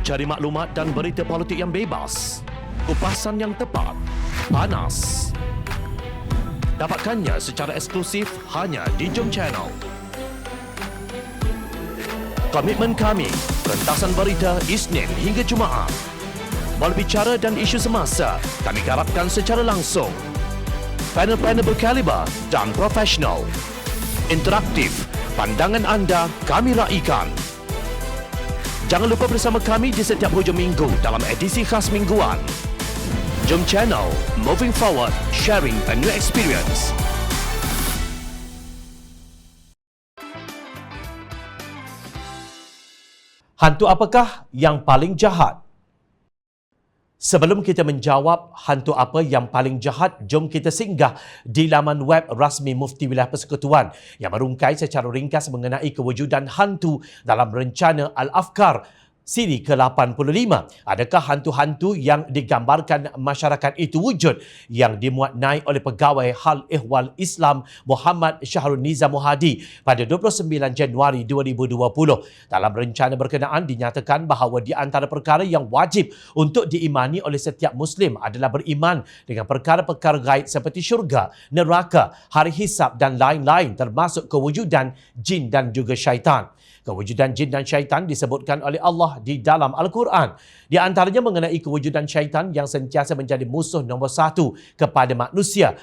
Cari maklumat dan berita politik yang bebas, kupasan yang tepat, panas. Dapatkannya secara eksklusif hanya di Jom Channel. Komitmen kami, pentasan berita Isnin hingga Jumaat. Berbicara dan isu semasa, kami garapkan secara langsung. Panel-panel berkaliber dan profesional. Interaktif, pandangan anda kami raikan. Jangan lupa bersama kami di setiap hujung minggu dalam edisi khas mingguan. Jom Channel, moving forward, sharing a new experience. Hantu apakah yang paling jahat? Sebelum kita menjawab hantu apa yang paling jahat, jom kita singgah di laman web rasmi Mufti Wilayah Persekutuan yang merungkai secara ringkas mengenai kewujudan hantu dalam rencana Al-Afkar siri ke-85. Adakah hantu-hantu yang digambarkan masyarakat itu wujud yang dimuat naik oleh pegawai Hal Ehwal Islam Muhammad Syahrul Nizam Muhadi pada 29 Januari 2020. Dalam rencana berkenaan dinyatakan bahawa di antara perkara yang wajib untuk diimani oleh setiap Muslim adalah beriman dengan perkara-perkara gaib seperti syurga, neraka, hari hisab dan lain-lain termasuk kewujudan jin dan juga syaitan. Kewujudan jin dan syaitan disebutkan oleh Allah di dalam Al-Quran. Di antaranya mengenai kewujudan syaitan yang sentiasa menjadi musuh nombor satu kepada manusia.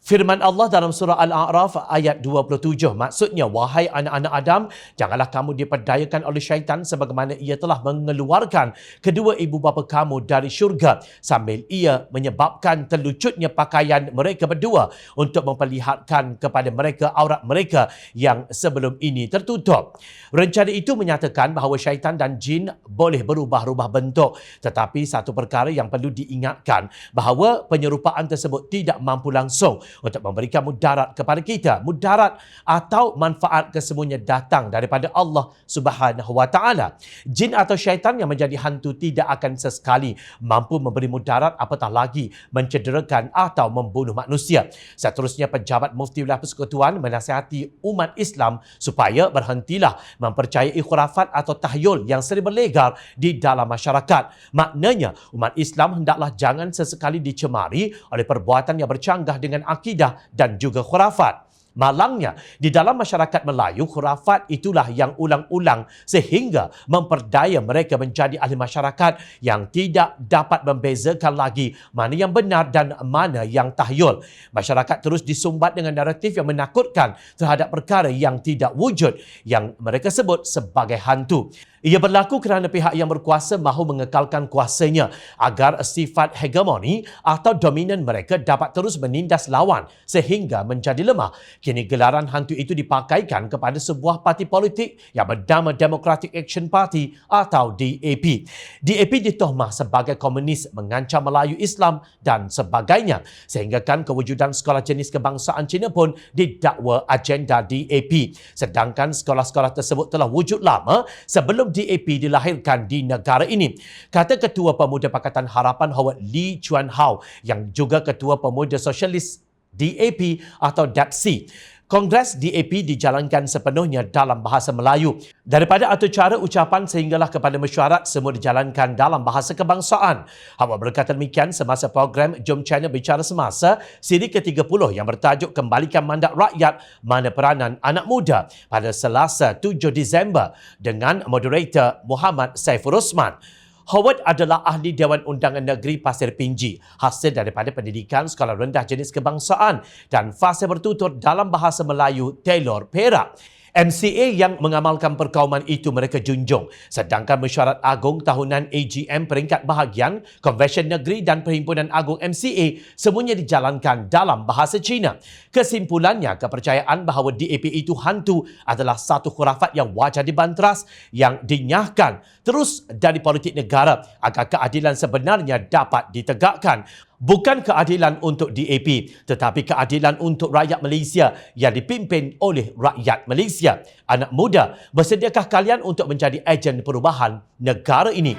Firman Allah dalam surah Al-A'raf ayat 27, maksudnya, wahai anak-anak Adam, janganlah kamu diperdayakan oleh syaitan sebagaimana ia telah mengeluarkan kedua ibu bapa kamu dari syurga sambil ia menyebabkan terlucutnya pakaian mereka berdua untuk memperlihatkan kepada mereka aurat mereka yang sebelum ini tertutup. Rencana itu menyatakan bahawa syaitan dan jin boleh berubah-ubah bentuk, tetapi satu perkara yang perlu diingatkan bahawa penyerupaan tersebut tidak mampu langsung untuk memberikan mudarat kepada kita. Mudarat atau manfaat kesemuanya datang daripada Allah Subhanahu Wa Taala. Jin atau syaitan yang menjadi hantu tidak akan sesekali mampu memberi mudarat, apatah lagi mencederakan atau membunuh manusia. Seterusnya, pejabat Mufti Wilayah Persekutuan menasihati umat Islam supaya berhentilah mempercayai khurafat atau tahyul yang sering berlegar di dalam masyarakat. Maknanya, umat Islam hendaklah jangan sesekali dicemari oleh perbuatan yang bercanggah dengan akidah dan juga khurafat. Malangnya, di dalam masyarakat Melayu, khurafat itulah yang ulang-ulang sehingga memperdaya mereka menjadi ahli masyarakat yang tidak dapat membezakan lagi mana yang benar dan mana yang tahyul. Masyarakat terus disumbat dengan naratif yang menakutkan terhadap perkara yang tidak wujud yang mereka sebut sebagai hantu. Ia berlaku kerana pihak yang berkuasa mahu mengekalkan kuasanya agar sifat hegemoni atau dominan mereka dapat terus menindas lawan sehingga menjadi lemah. Kini gelaran hantu itu dipakaikan kepada sebuah parti politik yang bernama Democratic Action Party atau DAP. DAP ditohmah sebagai komunis, mengancam Melayu Islam dan sebagainya, sehinggakan kewujudan sekolah jenis kebangsaan Cina pun didakwa agenda DAP. Sedangkan sekolah-sekolah tersebut telah wujud lama sebelum DAP dilahirkan di negara ini. Kata Ketua Pemuda Pakatan Harapan Howard Lee Chuan Hao yang juga Ketua Pemuda Sosialis DAP atau DAPSI. Kongres DAP dijalankan sepenuhnya dalam bahasa Melayu. Daripada atur cara ucapan sehinggalah kepada mesyuarat, semua dijalankan dalam bahasa kebangsaan. Howard berkata demikian semasa program Jom Channel Bicara Semasa siri ke-30 yang bertajuk Kembalikan Mandat Rakyat, Mana Peranan Anak Muda pada Selasa 7 Disember dengan moderator Muhammad Saiful Rosman. Howard adalah ahli Dewan Undangan Negeri Pasir Pinji, hasil daripada pendidikan Sekolah Rendah Jenis Kebangsaan dan fasih bertutur dalam bahasa Melayu Taylor Perak. MCA yang mengamalkan perkauman itu mereka junjung. Sedangkan mesyuarat agung tahunan AGM peringkat bahagian, Konvensyen Negeri dan Perhimpunan Agung MCA semuanya dijalankan dalam bahasa Cina. Kesimpulannya, kepercayaan bahawa DAP itu hantu adalah satu khurafat yang wajar dibanteras yang dinyahkan terus dari politik negara agar keadilan sebenarnya dapat ditegakkan. Bukan keadilan untuk DAP, tetapi keadilan untuk rakyat Malaysia yang dipimpin oleh rakyat Malaysia. Anak muda, bersediakah kalian untuk menjadi ejen perubahan negara ini?